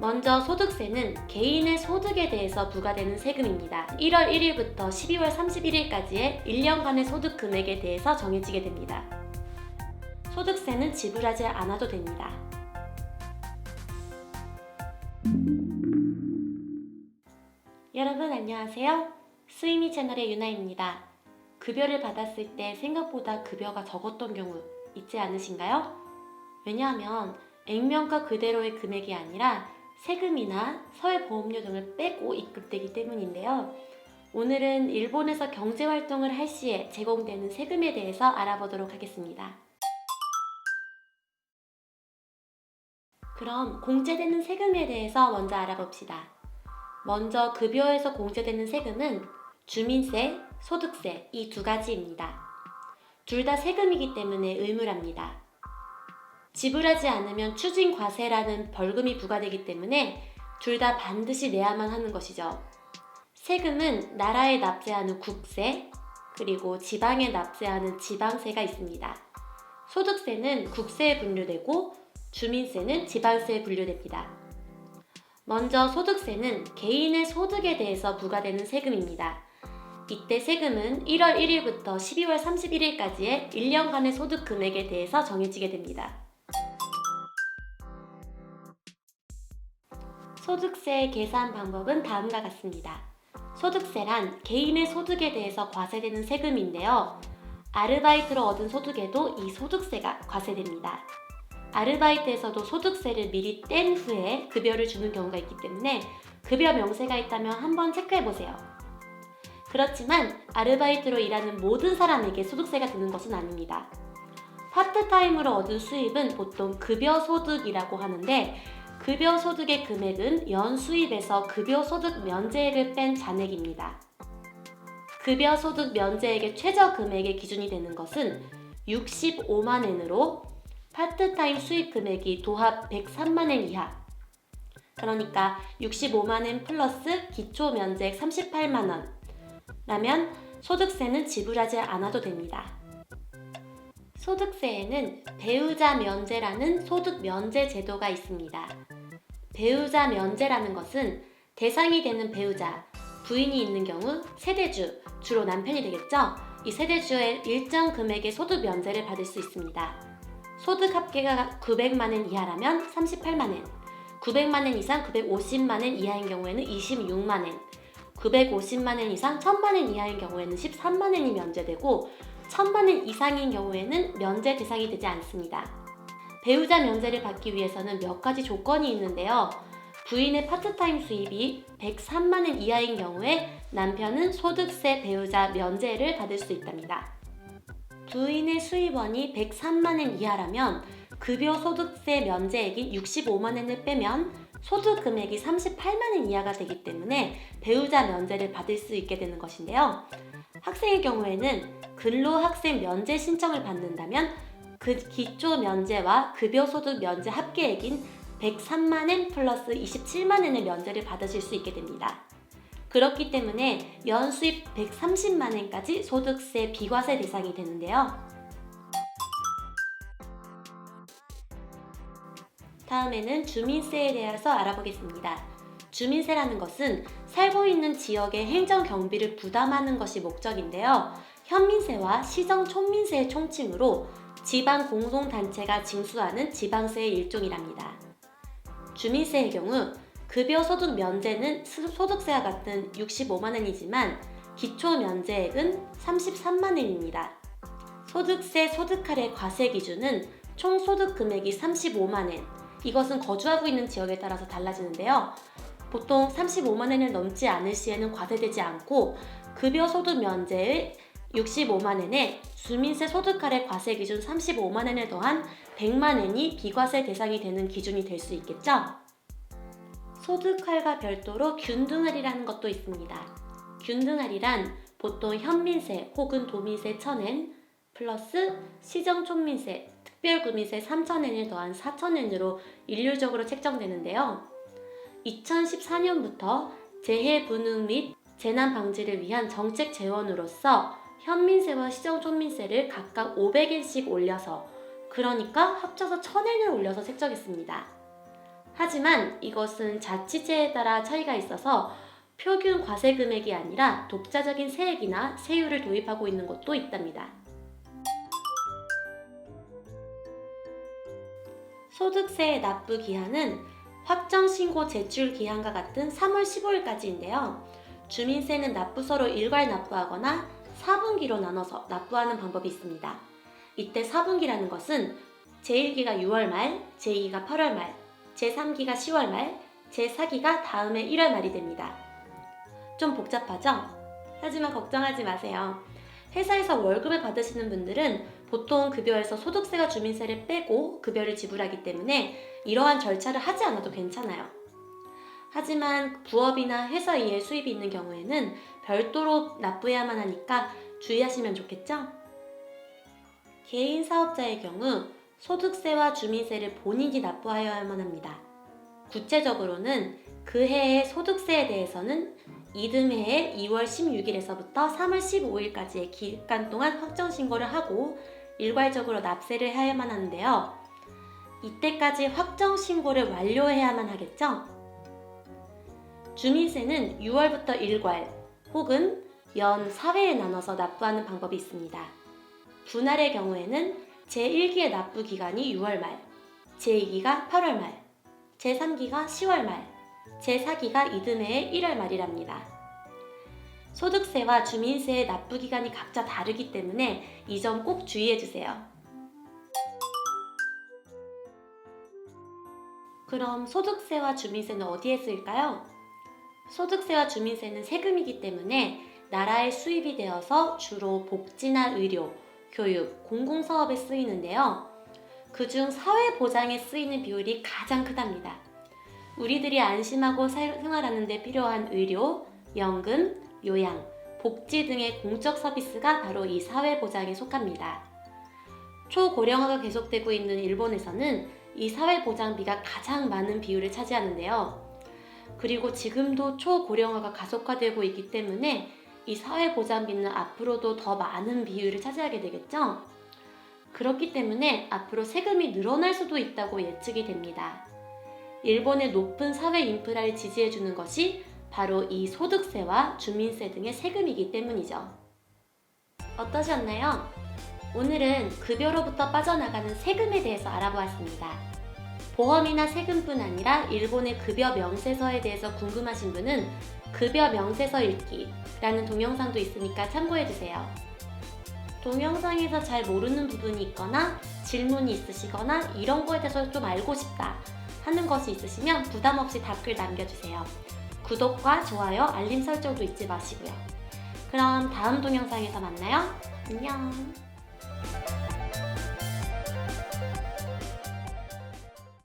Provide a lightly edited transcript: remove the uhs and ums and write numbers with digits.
먼저 소득세는 개인의 소득에 대해서 부과되는 세금입니다. 1월 1일부터 12월 31일까지의 1년간의 소득 금액에 대해서 정해지게 됩니다. 소득세는 지불하지 않아도 됩니다. 여러분 안녕하세요. 스위미 채널의 유나입니다. 급여를 받았을 때 생각보다 급여가 적었던 경우 있지 않으신가요? 왜냐하면 액면가 그대로의 금액이 아니라 세금이나 사회보험료 등을 빼고 입금되기 때문인데요. 오늘은 일본에서 경제활동을 할 시에 제공되는 세금에 대해서 알아보도록 하겠습니다. 그럼 공제되는 세금에 대해서 먼저 알아봅시다. 먼저 급여에서 공제되는 세금은 주민세, 소득세 이 두 가지입니다. 둘 다 세금이기 때문에 의무랍니다. 지불하지 않으면 추징과세라는 벌금이 부과되기 때문에 둘 다 반드시 내야만 하는 것이죠. 세금은 나라에 납세하는 국세, 그리고 지방에 납세하는 지방세가 있습니다. 소득세는 국세에 분류되고 주민세는 지방세에 분류됩니다. 먼저 소득세는 개인의 소득에 대해서 부과되는 세금입니다. 이때 세금은 1월 1일부터 12월 31일까지의 1년간의 소득 금액에 대해서 정해지게 됩니다. 소득세 계산 방법은 다음과 같습니다. 소득세란 개인의 소득에 대해서 과세되는 세금인데요. 아르바이트로 얻은 소득에도 이 소득세가 과세됩니다. 아르바이트에서도 소득세를 미리 뗀 후에 급여를 주는 경우가 있기 때문에 급여 명세가 있다면 한번 체크해보세요. 그렇지만 아르바이트로 일하는 모든 사람에게 소득세가 드는 것은 아닙니다. 파트타임으로 얻은 수입은 보통 급여소득이라고 하는데 급여소득의 금액은 연수입에서 급여소득 면제액을 뺀 잔액입니다. 급여소득 면제액의 최저 금액의 기준이 되는 것은 65만엔으로 파트타임 수입 금액이 도합 103만엔 이하, 그러니까 65만엔 플러스 기초 면제액 38만원 라면 소득세는 지불하지 않아도 됩니다. 소득세에는 배우자 면제라는 소득 면제 제도가 있습니다. 배우자 면제라는 것은 대상이 되는 배우자, 부인이 있는 경우 세대주, 주로 남편이 되겠죠? 이 세대주의 일정 금액의 소득 면제를 받을 수 있습니다. 소득 합계가 900만엔 이하라면 38만엔, 900만엔 이상 950만엔 이하인 경우에는 26만엔, 950만엔 이상 1000만엔 이하인 경우에는 13만엔이 면제되고 1000만엔 이상인 경우에는 면제 대상이 되지 않습니다. 배우자 면제를 받기 위해서는 몇 가지 조건이 있는데요. 부인의 파트타임 수입이 103만엔 이하인 경우에 남편은 소득세 배우자 면제를 받을 수 있답니다. 부인의 수입원이 103만엔 이하라면 급여 소득세 면제액인 65만엔을 빼면 소득 금액이 38만엔 이하가 되기 때문에 배우자 면제를 받을 수 있게 되는 것인데요. 학생의 경우에는 근로학생 면제 신청을 받는다면 그 기초 면제와 급여소득 면제 합계액인 103만엔 플러스 27만엔의 면제를 받으실 수 있게 됩니다. 그렇기 때문에 연수입 130만엔까지 소득세 비과세 대상이 되는데요. 다음에는 주민세에 대해서 알아보겠습니다. 주민세라는 것은 살고 있는 지역의 행정 경비를 부담하는 것이 목적인데요. 현민세와 시정 촌민세의 총칭으로 지방 공동단체가 징수하는 지방세의 일종이랍니다. 주민세의 경우 급여 소득 면제는 소득세와 같은 65만엔이지만 기초 면제액은 33만엔입니다. 소득세 소득할의 과세 기준은 총 소득 금액이 35만엔, 이것은 거주하고 있는 지역에 따라서 달라지는데요. 보통 35만엔을 넘지 않을 시에는 과세되지 않고 급여 소득 면제의 65만엔에 주민세 소득할의 과세 기준 35만엔을 더한 100만엔이 비과세 대상이 되는 기준이 될 수 있겠죠? 소득할과 별도로 균등할이라는 것도 있습니다. 균등할이란 보통 현민세 혹은 도민세 1000엔 플러스 시정촌민세, 특별구민세 3000엔을 더한 4000엔으로 일률적으로 책정되는데요. 2014년부터 재해분흥 및 재난 방지를 위한 정책 재원으로서 현민세와 시정촌민세를 각각 500엔씩 올려서, 그러니까 합쳐서 1000엔을 올려서 책정했습니다. 하지만 이것은 자치제에 따라 차이가 있어서 평균 과세 금액이 아니라 독자적인 세액이나 세율을 도입하고 있는 곳도 있답니다. 소득세 납부 기한은 확정신고 제출 기한과 같은 3월 15일까지인데요. 주민세는 납부서로 일괄 납부하거나 4분기로 나눠서 납부하는 방법이 있습니다. 이때 4분기라는 것은 제1기가 6월 말, 제2기가 8월 말, 제3기가 10월 말, 제4기가 다음해 1월 말이 됩니다. 좀 복잡하죠? 하지만 걱정하지 마세요. 회사에서 월급을 받으시는 분들은 보통 급여에서 소득세와 주민세를 빼고 급여를 지불하기 때문에 이러한 절차를 하지 않아도 괜찮아요. 하지만 부업이나 회사 이외에 수입이 있는 경우에는 별도로 납부해야만 하니까 주의하시면 좋겠죠? 개인 사업자의 경우 소득세와 주민세를 본인이 납부하여야만 합니다. 구체적으로는 그 해의 소득세에 대해서는 이듬해의 2월 16일에서부터 3월 15일까지의 기간 동안 확정 신고를 하고 일괄적으로 납세를 해야만 하는데요. 이때까지 확정 신고를 완료해야만 하겠죠? 주민세는 6월부터 일괄 혹은 연 4회에 나눠서 납부하는 방법이 있습니다. 분할의 경우에는 제1기의 납부 기간이 6월 말, 제2기가 8월 말, 제3기가 10월 말, 제4기가 이듬해의 1월 말이랍니다. 소득세와 주민세의 납부 기간이 각자 다르기 때문에 이 점 꼭 주의해주세요. 그럼 소득세와 주민세는 어디에 쓰일까요? 소득세와 주민세는 세금이기 때문에 나라의 수입이 되어서 주로 복지나 의료, 교육, 공공사업에 쓰이는데요. 그중 사회보장에 쓰이는 비율이 가장 크답니다. 우리들이 안심하고 생활하는 데 필요한 의료, 연금, 요양, 복지 등의 공적 서비스가 바로 이 사회보장에 속합니다. 초고령화가 계속되고 있는 일본에서는 이 사회보장비가 가장 많은 비율을 차지하는데요. 그리고 지금도 초고령화가 가속화되고 있기 때문에 이 사회보장비는 앞으로도 더 많은 비율을 차지하게 되겠죠? 그렇기 때문에 앞으로 세금이 늘어날 수도 있다고 예측이 됩니다. 일본의 높은 사회 인프라를 지지해주는 것이 바로 이 소득세와 주민세 등의 세금이기 때문이죠. 어떠셨나요? 오늘은 급여로부터 빠져나가는 세금에 대해서 알아보았습니다. 보험이나 세금뿐 아니라 일본의 급여 명세서에 대해서 궁금하신 분은 급여 명세서 읽기라는 동영상도 있으니까 참고해주세요. 동영상에서 잘 모르는 부분이 있거나 질문이 있으시거나 이런 거에 대해서 좀 알고 싶다 하는 것이 있으시면 부담 없이 댓글 남겨주세요. 구독과 좋아요, 알림 설정도 잊지 마시고요. 그럼 다음 동영상에서 만나요. 안녕.